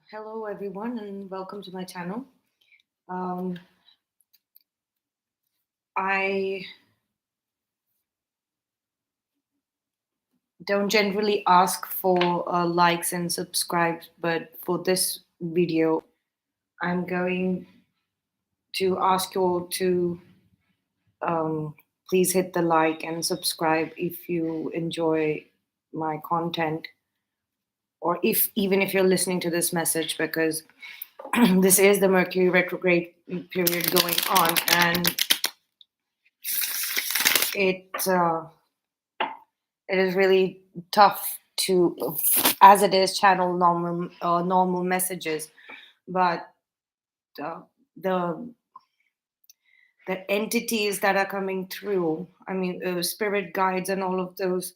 Hello, everyone, and welcome to my channel. Um, I don't generally ask for likes and subscribes, but for this video, I'm going to ask you all to um, please hit the like and subscribe if you enjoy my content, or if even if you're listening to this message, because this is the Mercury retrograde period going on, and it. It is really tough to, as it is, channel normal messages, but uh, the the entities that are coming through, I mean, spirit guides and all of those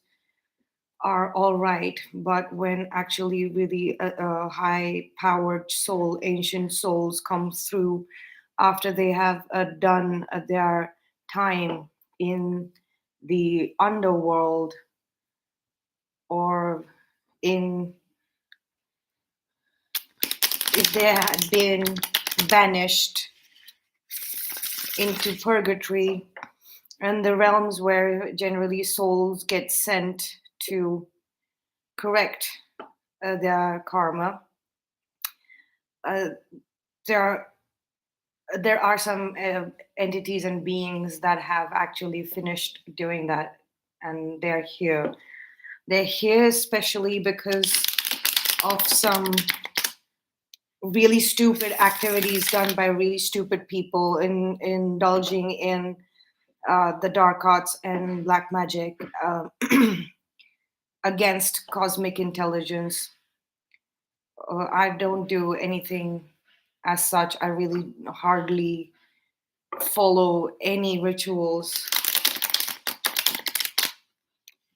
are all right, but when actually really a high powered soul, ancient souls come through after they have done their time in the underworld, or in if they had been banished into purgatory and the realms where generally souls get sent to correct their karma. Uh, there, there are some entities and beings that have actually finished doing that, and they're here. They're here especially because of some really stupid activities done by really stupid people in indulging in the dark arts and black magic against cosmic intelligence. I don't do anything as such. I really hardly follow any rituals.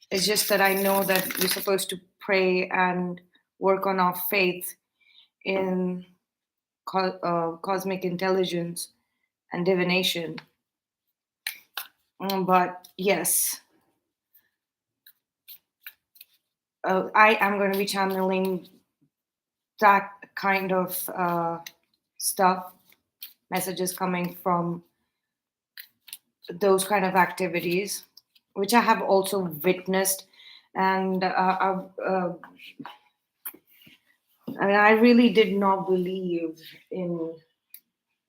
It's just that I know that we're supposed to pray and work on our faith in cosmic intelligence and divination. But yes, I am going to be channeling that kind of stuff, messages coming from those kind of activities, which I have also witnessed. And I mean, I really did not believe in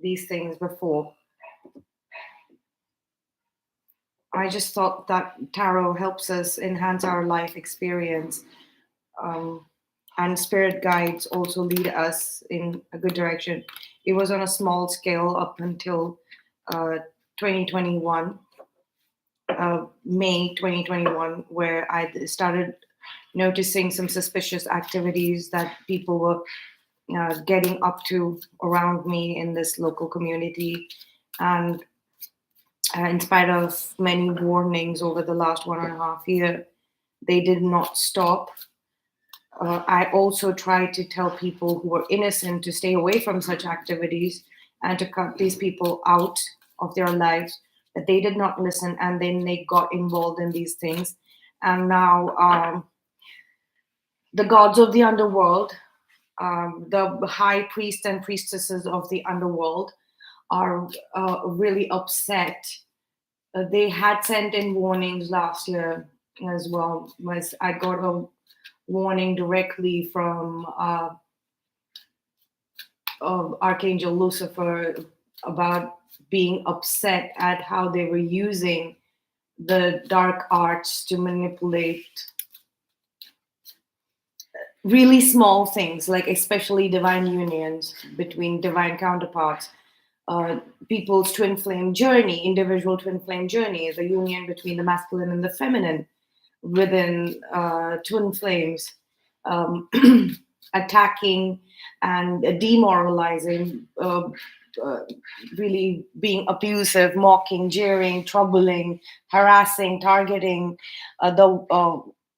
these things before. I just thought that tarot helps us enhance our life experience. Um, and spirit guides also lead us in a good direction. It was on a small scale up until uh, 2021, May 2021, where I started noticing some suspicious activities that people were getting up to around me in this local community. And in spite of many warnings over the last 1.5 years, they did not stop. I also tried to tell people who were innocent to stay away from such activities and to cut these people out of their lives, but they did not listen, and then they got involved in these things. And now the gods of the underworld, the high priests and priestesses of the underworld, are really upset. They had sent in warnings last year as well. Was I got a warning directly from Archangel Lucifer about being upset at how they were using the dark arts to manipulate really small things, like especially divine unions between divine counterparts, people's twin flame journey, individual twin flame journey, the union between the masculine and the feminine within twin flames, attacking and demoralizing, really being abusive, mocking, jeering, troubling, harassing, targeting the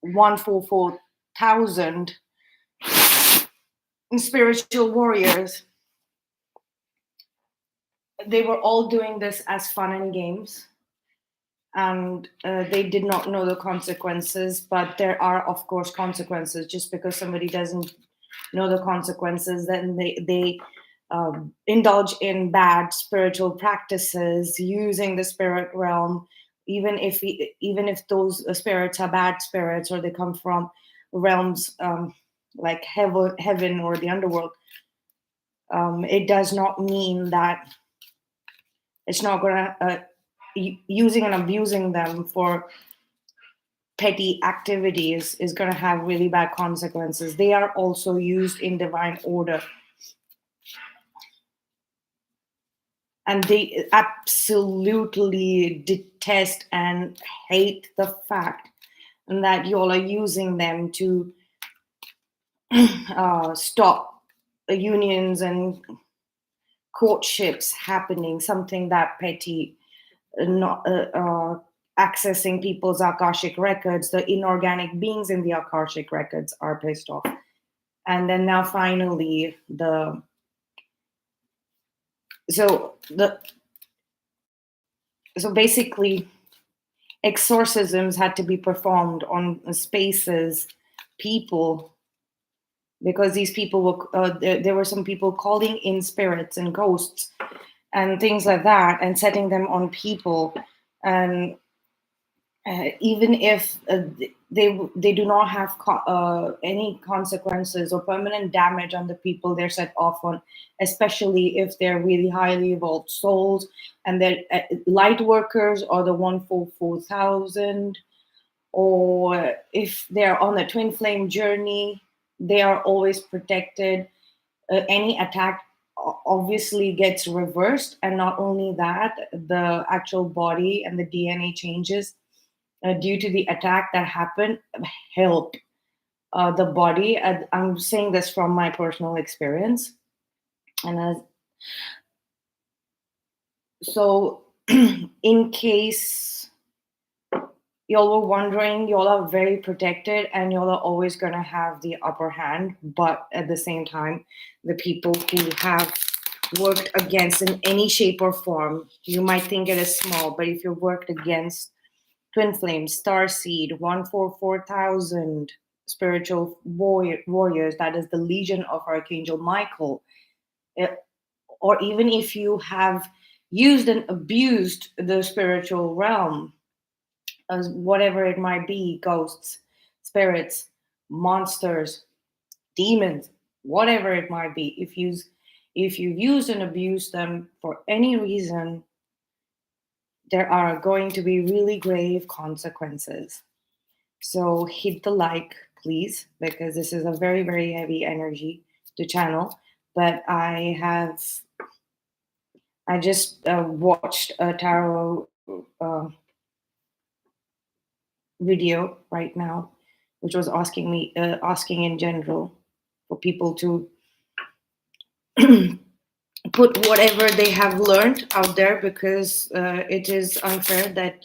144,000 spiritual warriors. They were all doing this as fun and games, and they did not know the consequences. But there are, of course, consequences. Just because somebody doesn't know the consequences, then they indulge in bad spiritual practices using the spirit realm, even if those spirits are bad spirits or they come from realms like heaven or the underworld. It does not mean that it's not gonna using and abusing them for petty activities is going to have really bad consequences. They are also used in divine order, and they absolutely detest and hate the fact that y'all are using them to stop unions and courtships happening, something that petty, not accessing people's Akashic records. The inorganic beings in the Akashic records are pissed off. And then now finally so basically exorcisms had to be performed on spaces, people, because these people were there were some people calling in spirits and ghosts and things like that and setting them on people. And even if they do not have any consequences or permanent damage on the people they're set off on, especially if they're really highly evolved souls and they're light workers or the 144,000, or if they're on the twin flame journey, they are always protected. Any attack obviously gets reversed, and not only that, the actual body and the DNA changes due to the attack that happened help the body. I'm saying this from my personal experience. And so in case y'all were wondering, y'all are very protected and y'all are always going to have the upper hand. But at the same time, the people who have worked against in any shape or form, you might think it is small, but if you worked against Twin Flames, Starseed, 144,000 spiritual warriors, that is the Legion of Archangel Michael, or even if you have used and abused the spiritual realm, as whatever it might be, ghosts, spirits, monsters, demons, whatever it might be, if you use and abuse them for any reason, there are going to be really grave consequences. So hit the like, please, because this is a very, very heavy energy to channel. But I just watched a tarot video right now, which was asking in general for people to put whatever they have learned out there, because it is unfair that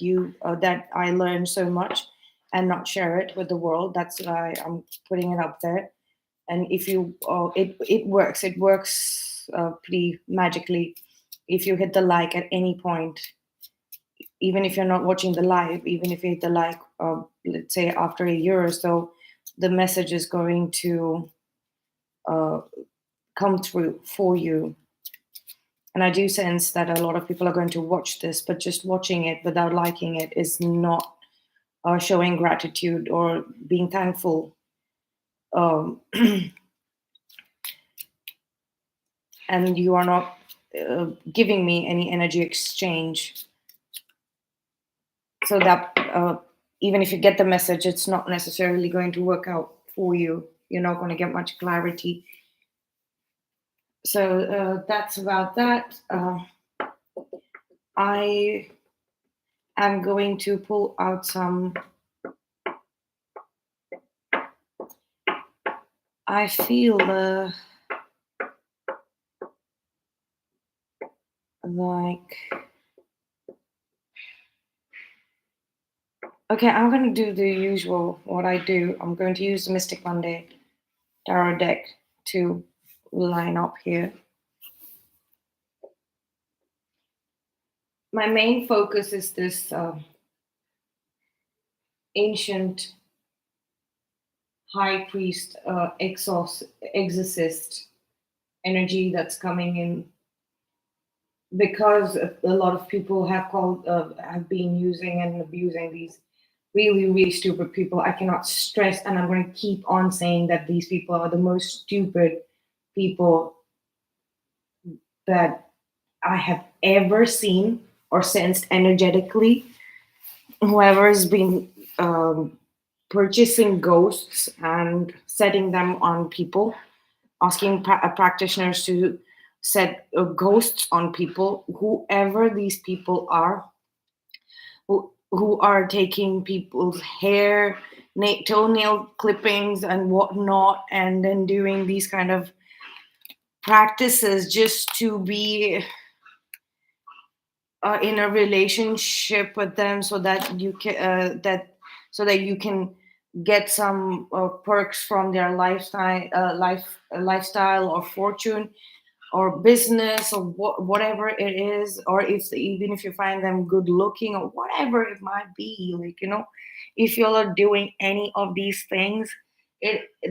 that I learned so much and not share it with the world. That's why I'm putting it up there. And if you it works pretty magically. If you hit the like at any point, even if you're not watching the live, even if you hit the like, let's say after a year or so, the message is going to come through for you. And I do sense that a lot of people are going to watch this, but just watching it without liking it is not showing gratitude or being thankful. And you are not giving me any energy exchange. So that even if you get the message, it's not necessarily going to work out for you. You're not going to get much clarity. So that's about that. I am going to pull out some. I feel like. Okay, I'm going to do the usual, what I do. I'm going to use the Mystic Monday Tarot deck to line up here. My main focus is this ancient high priest, exorcist energy that's coming in, because a lot of people have been using and abusing these really really stupid people. I cannot stress, and I'm going to keep on saying that these people are the most stupid people that I have ever seen or sensed energetically. Whoever has been purchasing ghosts and setting them on people, asking practitioners to set ghosts on people, whoever these people are, who are taking people's hair, toenail clippings, and whatnot, and then doing these kind of practices just to be in a relationship with them, so that you can so that you can get some perks from their lifestyle or fortune or business or whatever it is, or if even if you find them good looking or whatever it might be, like, if you are doing any of these things,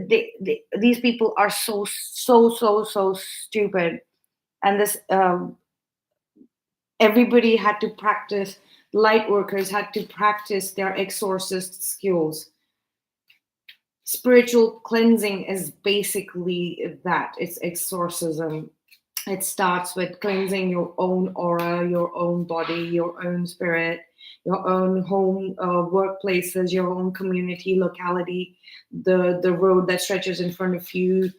these people are so stupid. And this everybody had to practice, light workers had to practice their exorcist skills. Spiritual cleansing is basically that, it's exorcism. It starts with cleansing your own aura, your own body, your own spirit, your own home, workplaces, your own community, locality, the road that stretches in front of you,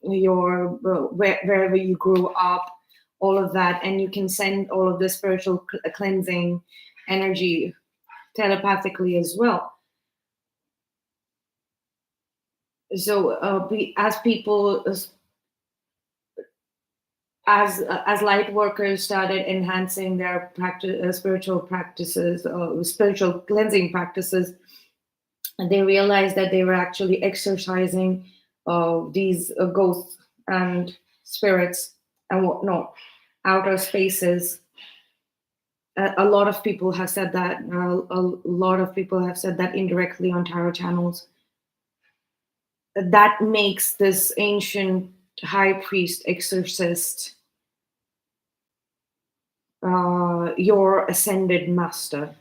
your wherever you grew up, all of that. And you can send all of the spiritual cleansing energy telepathically as well. So as people, as light workers started enhancing their spiritual practices, spiritual cleansing practices, and they realized that they were actually exercising these ghosts and spirits and whatnot, outer spaces. A lot of people have said that. A lot of people have said that indirectly on tarot channels. That makes this ancient high priest exorcist your ascended master.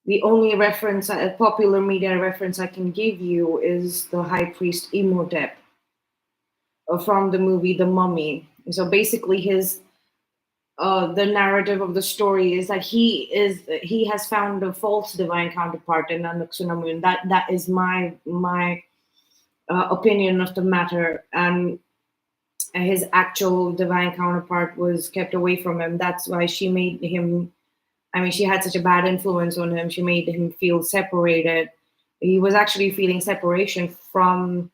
The only reference, a popular media reference I can give you is the high priest Imhotep from the movie The Mummy. So basically, the narrative of the story is that he has found a false divine counterpart in Anuxunamun. That is my opinion of the matter, and his actual divine counterpart was kept away from him. That's why she made him, I mean, she had such a bad influence on him. She made him feel separated. He was actually feeling separation from,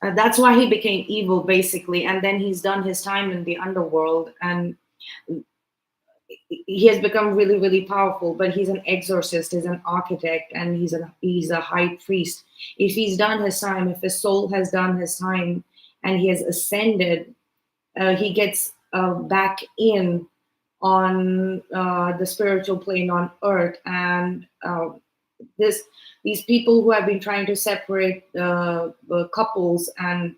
that's why he became evil, basically. And then he's done his time in the underworld, and he has become really, really powerful. But he's an exorcist, he's an architect, and he's a high priest. If he's done his time, if his soul has done his time, and he has ascended, he gets back in on the spiritual plane on earth. And these people who have been trying to separate couples and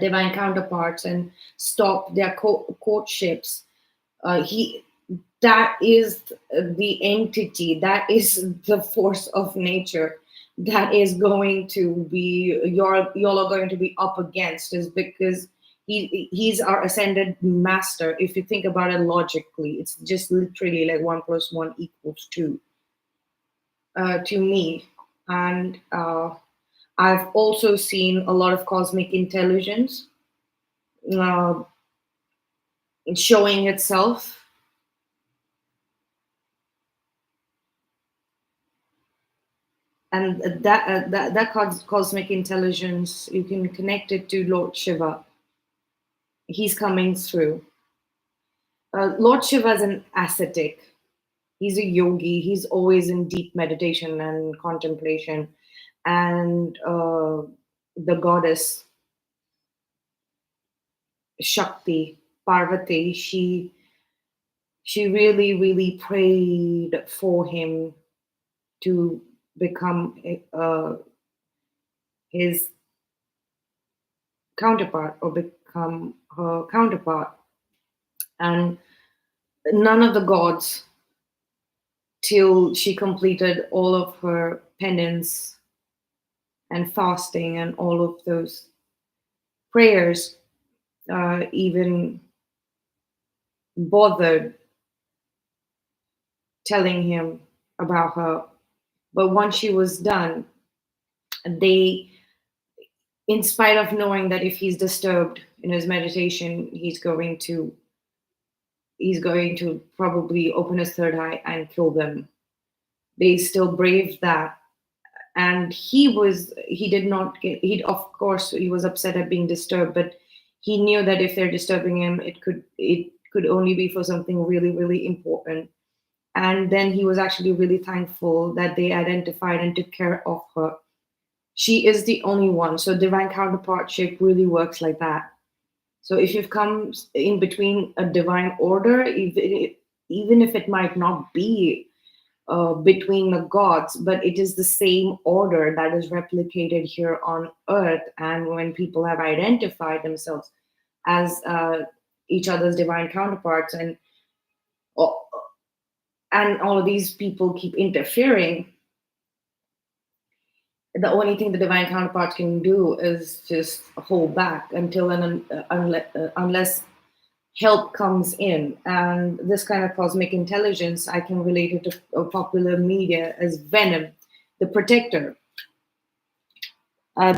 divine counterparts and stop their courtships, he that is the entity, that is the force of nature that is going to be y'all are going to be up against, is because he's our ascended master. If you think about it logically, it's just literally like 1 + 1 = 2 to me. And I've also seen a lot of cosmic intelligence uh, showing itself. And that cosmic intelligence, you can connect it to Lord Shiva. He's coming through. Lord Shiva is an ascetic. He's a yogi. He's always in deep meditation and contemplation. And the goddess Shakti, Parvati, she really, really prayed for him to become his counterpart or become her counterpart. And none of the gods, till she completed all of her penance and fasting and all of those prayers, even bothered telling him about her. But once she was done, they, in spite of knowing that if he's disturbed in his meditation, he's going to probably open his third eye and kill them, they still braved that. And he did not get, he, of course he was upset at being disturbed, but he knew that if they're disturbing him, it could only be for something really, really important. And then he was actually really thankful that they identified and took care of her. She is the only one. So divine counterpartship really works like that. So if you've come in between a divine order, even if it might not be between the gods, but it is the same order that is replicated here on earth. And when people have identified themselves as each other's divine counterparts, uh, and all of these people keep interfering, the only thing the divine counterparts can do is just hold back until unless help comes in. And this kind of cosmic intelligence, I can relate it to popular media as Venom, the protector.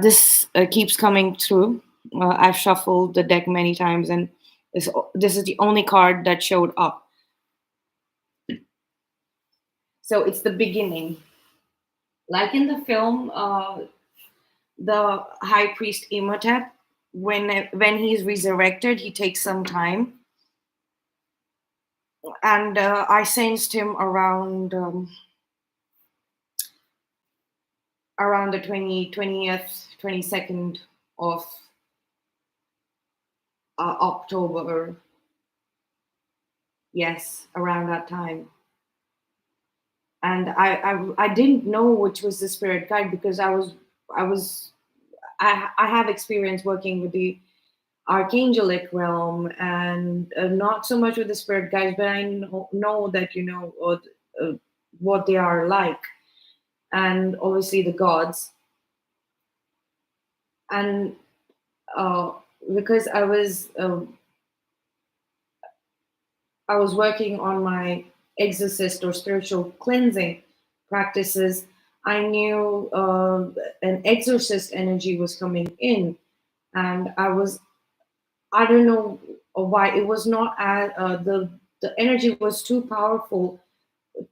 This keeps coming through. I've shuffled the deck many times, and this is the only card that showed up. So it's the beginning. Like in the film, the high priest Imhotep, when he's resurrected, he takes some time, and I sensed him around the 20th 22nd of October. Yes, around that time. And I didn't know which was the spirit guide, because I was I have experience working with the archangelic realm, and not so much with the spirit guides, but I know that what they are like, and obviously the gods. And uh, because I was working on my exorcist or spiritual cleansing practices, I knew an exorcist energy was coming in, and I don't know why it was not as the energy was too powerful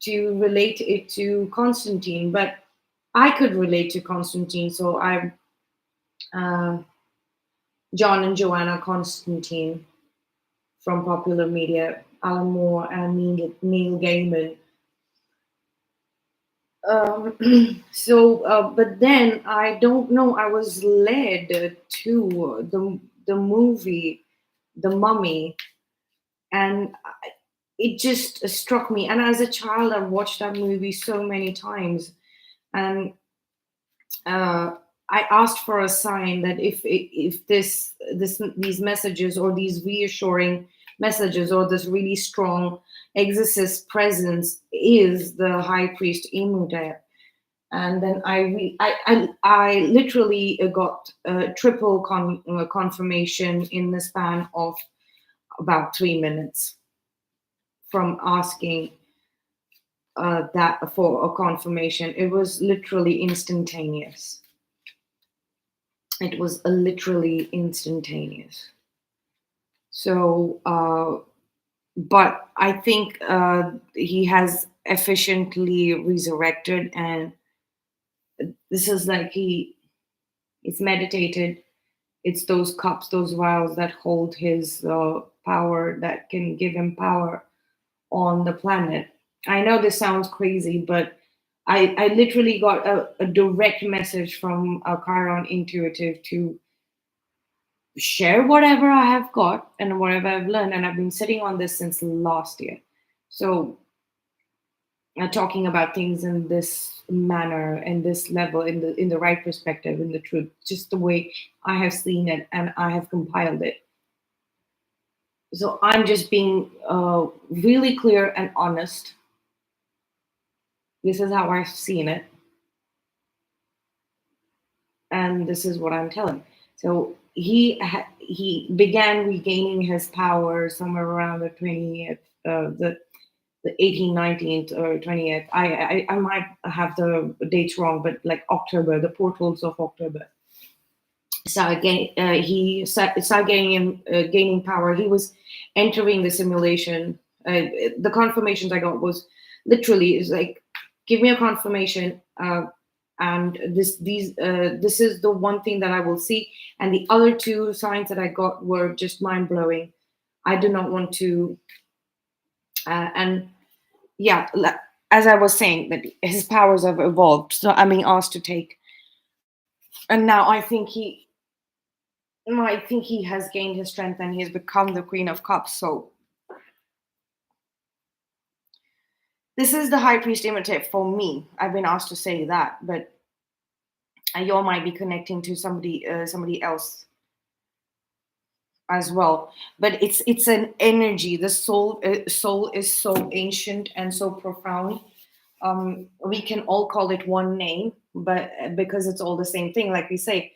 to relate it to Constantine, but I could relate to Constantine, so I uh, John and Joanna Constantine from popular media, Alan Moore and Neil Gaiman. But then I don't know. I was led to the movie, The Mummy, and it just struck me. And as a child, I watched that movie so many times, and uh, I asked for a sign that if these messages, or these reassuring messages, or this really strong exorcist presence is the high priest Imhotep. And then I literally got triple confirmation in the span of about 3 minutes from asking that for a confirmation. It was literally instantaneous. It was literally instantaneous. So, but I think he has efficiently resurrected, and this is like it's meditated. It's those cups, those vials that hold his power, that can give him power on the planet. I know this sounds crazy, but I literally got a direct message from a Chiron intuitive to share whatever I have got and whatever I've learned. And I've been sitting on this since last year. So talking about things in this manner, in this level, in the right perspective, in the truth, just the way I have seen it and I have compiled it. So I'm just being really clear and honest. This is how I've seen it, and this is what I'm telling. So he began regaining his power somewhere around the 20th, the 18th, 19th, or 20th. I might have the dates wrong, but like October, the portals of October. Started gaining power. He was entering the simulation. The confirmations I got was literally is like, give me a confirmation, and this is the one thing that I will see. And the other two signs that I got were just mind blowing. I do not want to, and yeah, as I was saying, that his powers have evolved. So I'm being asked to take, and now I think he has gained his strength and he has become the Queen of Cups. So this is the High Priest Imhotep for me. I've been asked to say that, but you all might be connecting to somebody else as well. But it's an energy. The soul is so ancient and so profound. We can all call it one name, but because it's all the same thing, like we say,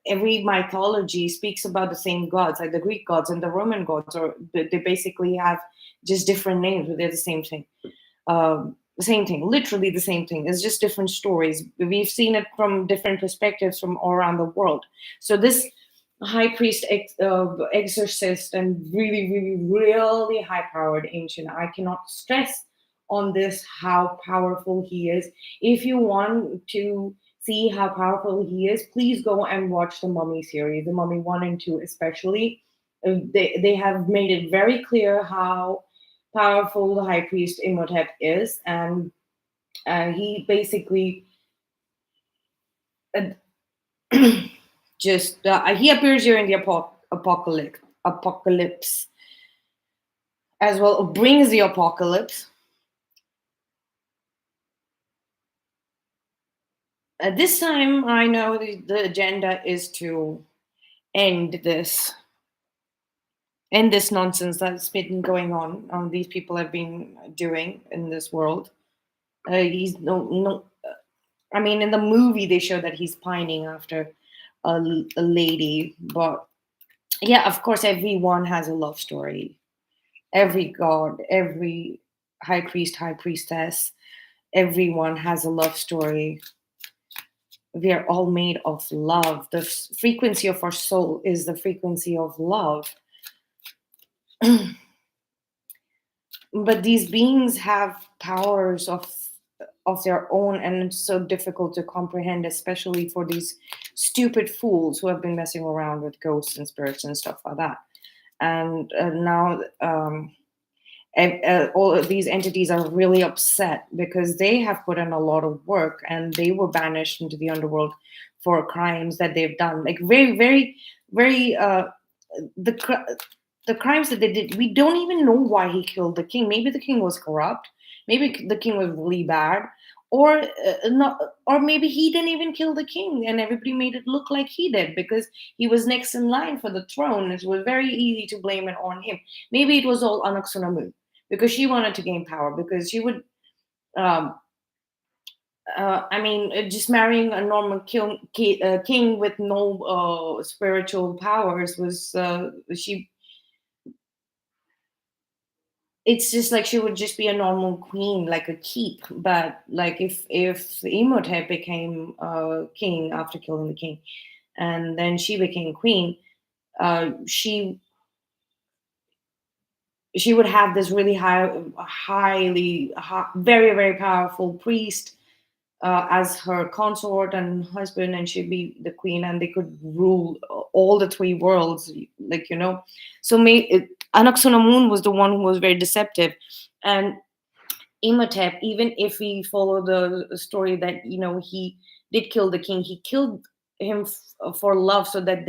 every mythology speaks about the same gods, like the Greek gods and the Roman gods, or they basically have just different names, but they're the same thing. Same thing, literally the same thing. It's just different stories. We've seen it from different perspectives from all around the world. So this high priest, exorcist, and really, really, really high-powered ancient. I cannot stress on this how powerful he is. If you want to see how powerful he is, please go and watch the Mummy series, the Mummy 1 and 2 especially. They have made it very clear how powerful the high priest Imhotep is, and he basically uh, just he appears during the apocalypse as well, brings the apocalypse. This time, I know the agenda is to end this nonsense that's been going on. These people have been doing in this world. He's no. I mean, in the movie, they show that he's pining after a lady, but yeah, of course, everyone has a love story. Every god, every high priest, high priestess, everyone has a love story. We are all made of love. The frequency of our soul is the frequency of love. But these beings have powers of their own, and it's so difficult to comprehend, especially for these stupid fools who have been messing around with ghosts and spirits and stuff like that. And now all of these entities are really upset because they have put in a lot of work and they were banished into the underworld for crimes that they've done, like very, very, very the crimes that they did. We don't even know why he killed the king. Maybe the king was corrupt, maybe the king was really bad, or not, or maybe he didn't even kill the king and everybody made it look like he did because he was next in line for the throne. It was very easy to blame it on him. Maybe it was all Anaxunamun because she wanted to gain power, because she would um, I mean, just marrying a normal king with no spiritual powers was she. It's just like she would just be a normal queen, like a keep. But like if Imhotep became king after killing the king, and then she became queen, she would have this really very, very powerful priest as her consort and husband, and she'd be the queen, and they could rule all the three worlds, like So Anaxunamun was the one who was very deceptive, and Imhotep, even if we follow the story that he did kill the king, he killed him for love, so that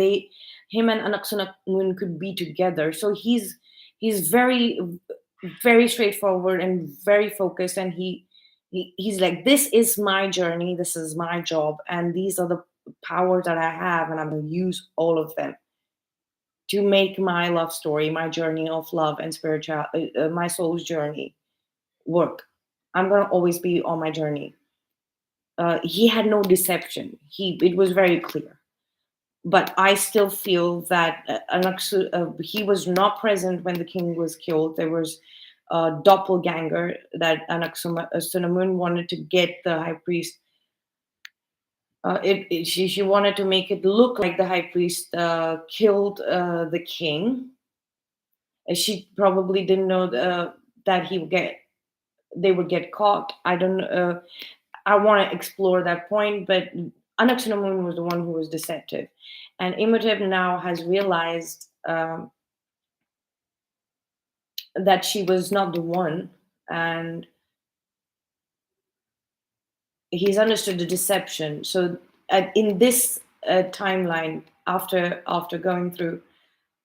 him and Anaxunamun could be together. So he's very. very straightforward and very focused, and he's like, this is my journey, this is my job, and these are the powers that I have, and I'm going to use all of them to make my love story, my journey of love and spiritual, my soul's journey work. I'm going to always be on my journey. He had no deception. It was very clear. But I still feel that he was not present when the king was killed. There was a doppelganger that Anaxunamun wanted to get the high priest. She wanted to make it look like the high priest killed the king. She probably didn't know that they would get caught. I don't. I want to explore that point, but Anaxunamun was the one who was deceptive, and Imhotep now has realized that she was not the one, and he's understood the deception. So in this timeline, after going through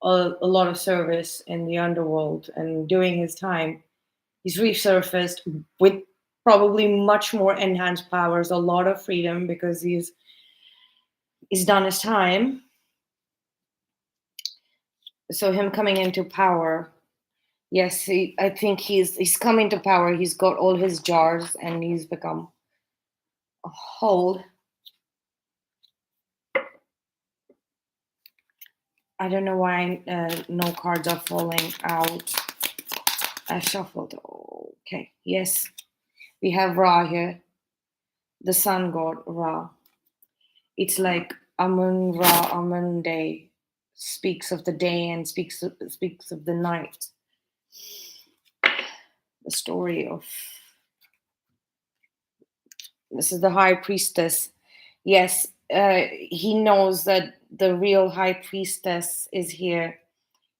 a lot of service in the underworld and doing his time, he's resurfaced with probably much more enhanced powers, a lot of freedom, because he's done his time. So him coming into power, yes, I think he's coming to power. He's got all his jars and he's become a whole. I don't know why no cards are falling out. I shuffled. Okay, yes, we have Ra here, the sun god Ra. It's like Amun Ra, Amun Day, speaks of the day and speaks of the night. The story of this is the high priestess. Yes, he knows that the real high priestess is here.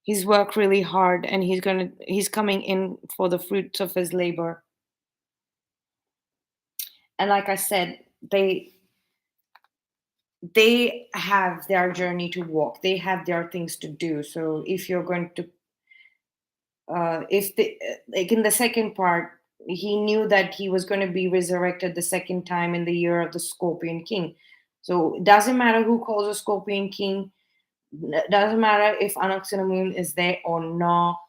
He's worked really hard, and he's coming in for the fruits of his labor. And like I said, they have their journey to walk. They have their things to do. So if you're going to if the like in the second part, he knew that he was going to be resurrected the second time in the year of the Scorpion King. So it doesn't matter who calls a Scorpion King. Doesn't matter if Anaxunamun is there or not.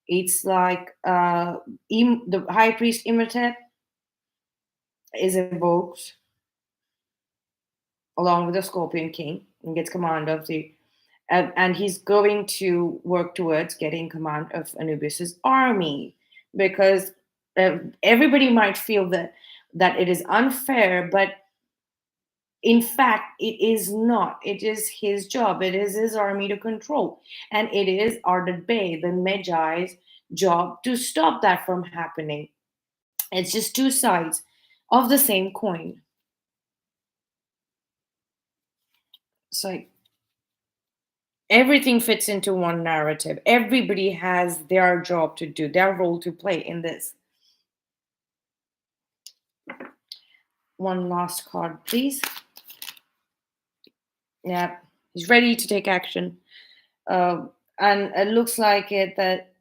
It's like the high priest Imhotep is evoked along with the Scorpion King and gets command of the and he's going to work towards getting command of Anubis's army, because everybody might feel that it is unfair, but in fact it is not. It is his job, it is his army to control, and it is Ardad Bey, the Magi's job, to stop that from happening. It's just two sides of the same coin. It's like everything fits into one narrative. Everybody has their job to do, their role to play in this. One last card, please. Yeah, he's ready to take action. And it looks like it that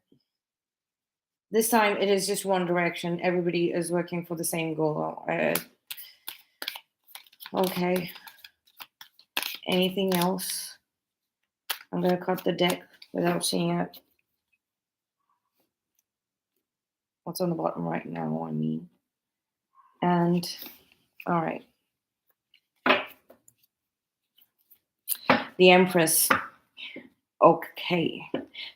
this time it is just one direction. Everybody is working for the same goal. Okay. Anything else? I'm going to cut the deck without seeing it. What's on the bottom right now, I mean. And, all right. The Empress. Okay.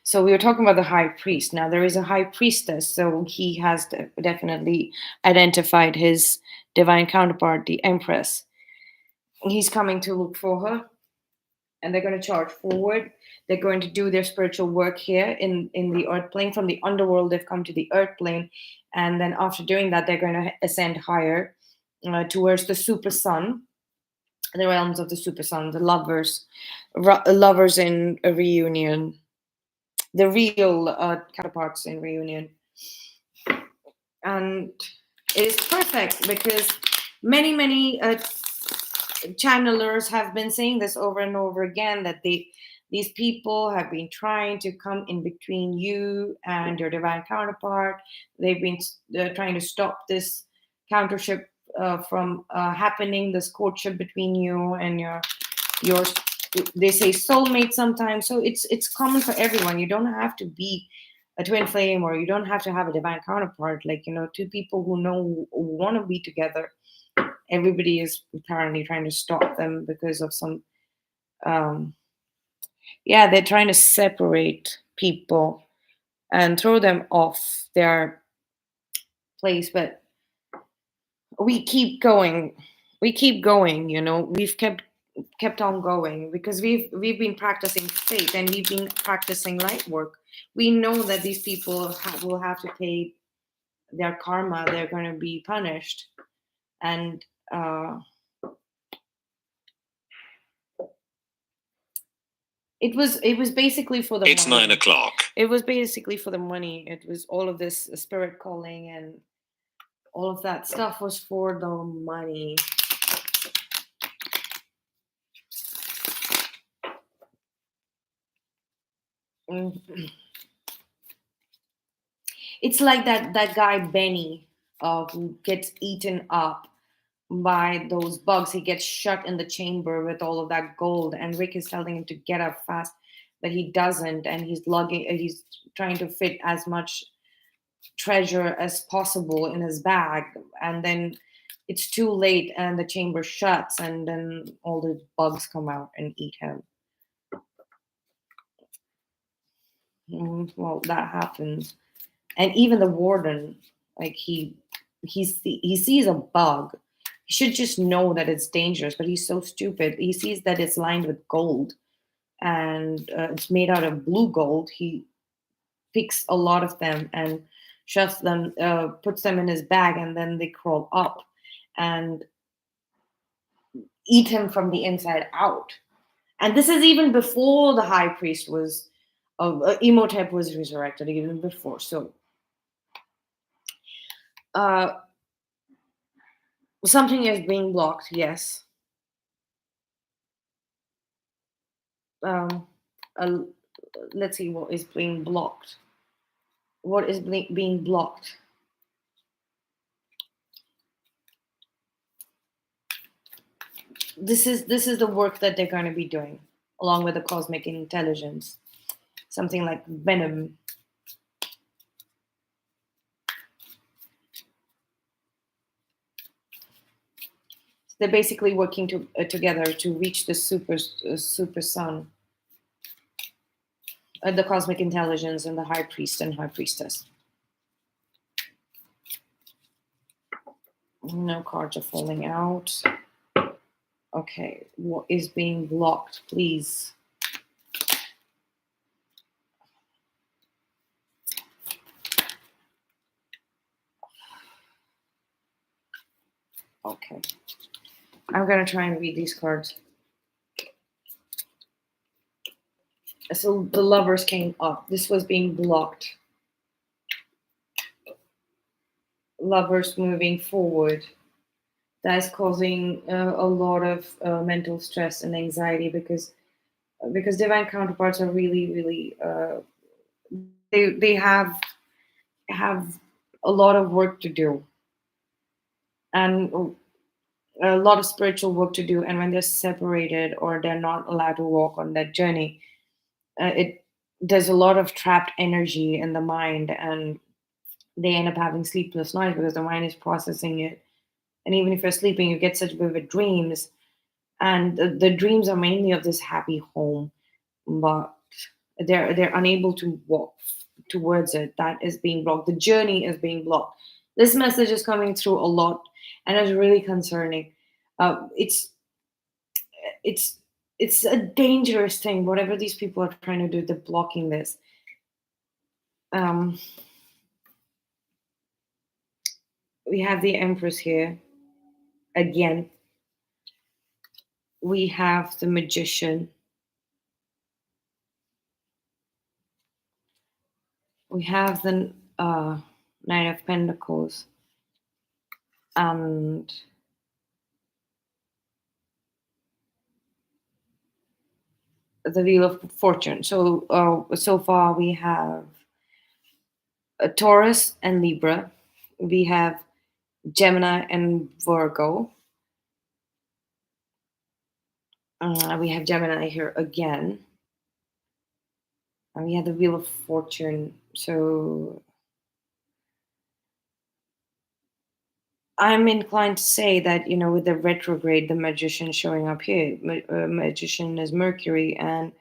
So we were talking about the high priest. Now there is a high priestess, so he has definitely identified his divine counterpart, the Empress. He's coming to look for her, and they're going to charge forward. They're going to do their spiritual work here in the earth plane. From the underworld, they've come to the earth plane, and then after doing that, they're going to ascend higher towards the super sun, the realms of the super sun, the lovers in a reunion, the real counterparts in reunion. And it's perfect because many channelers have been saying this over and over again, that These people have been trying to come in between you and your divine counterpart. They've been trying to stop this countership from happening, this courtship between you and your they say soulmate sometimes. So it's common for everyone. You don't have to be a twin flame, or you don't have to have a divine counterpart. Like, two people who know who want to be together. Everybody is apparently trying to stop them because of some yeah, they're trying to separate people and throw them off their place. But we keep going. We keep going. We've kept on going because we've been practicing faith, and we've been practicing light work. We know that these people will have to pay their karma. They're going to be punished. And it was basically for the It's money. 9 o'clock. It was basically for the money. It was all of this spirit calling and all of that stuff was for the money. It's like that guy Benny, who gets eaten up by those bugs. He gets shut in the chamber with all of that gold, and Rick is telling him to get up fast, but he doesn't, and he's trying to fit as much treasure as possible in his bag, and then it's too late and the chamber shuts, and then all the bugs come out and eat him. Well, that happens. And even the warden, like he sees a bug. He should just know that it's dangerous, but he's so stupid. He sees that it's lined with gold, and it's made out of blue gold. He picks a lot of them and shoves them, puts them in his bag, and then they crawl up and eat him from the inside out. And this is even before the high priest was, Imhotep was resurrected, even before. So something is being blocked, yes. Um, uh, let's see what is being blocked. What is being blocked? This is the work that they're going to be doing, along with the cosmic intelligence. Something like venom. They're basically working together to reach the super sun, the cosmic intelligence, and the high priest and high priestess. No cards are falling out. Okay, what is being blocked, please? Okay, I'm gonna try and read these cards. So the lovers came up. This was being blocked. Lovers moving forward. That is causing a lot of mental stress and anxiety because divine counterparts are really really they have a lot of work to do, and a lot of spiritual work to do. And when they're separated or they're not allowed to walk on that journey, it there's a lot of trapped energy in the mind, and they end up having sleepless nights because the mind is processing it. And even if you're sleeping, you get such vivid dreams, and the dreams are mainly of this happy home, but they're unable to walk towards it. That is being blocked. The journey is being blocked. This message is coming through a lot, and it's really concerning. It's it's it's a dangerous thing. Whatever these people are trying to do, they're blocking this. We have the Empress here again. We have the Magician. We have the Knight of Pentacles, and the Wheel of Fortune. So far we have Taurus and Libra. We have Gemini and Virgo. We have Gemini here again. And we have the Wheel of Fortune. So I'm inclined to say that, with the retrograde, the Magician showing up here, Magician is Mercury, and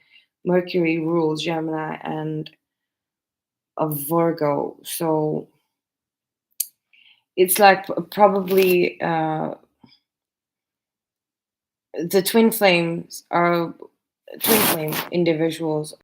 Mercury rules Gemini and a Virgo. So it's like probably the twin flame individuals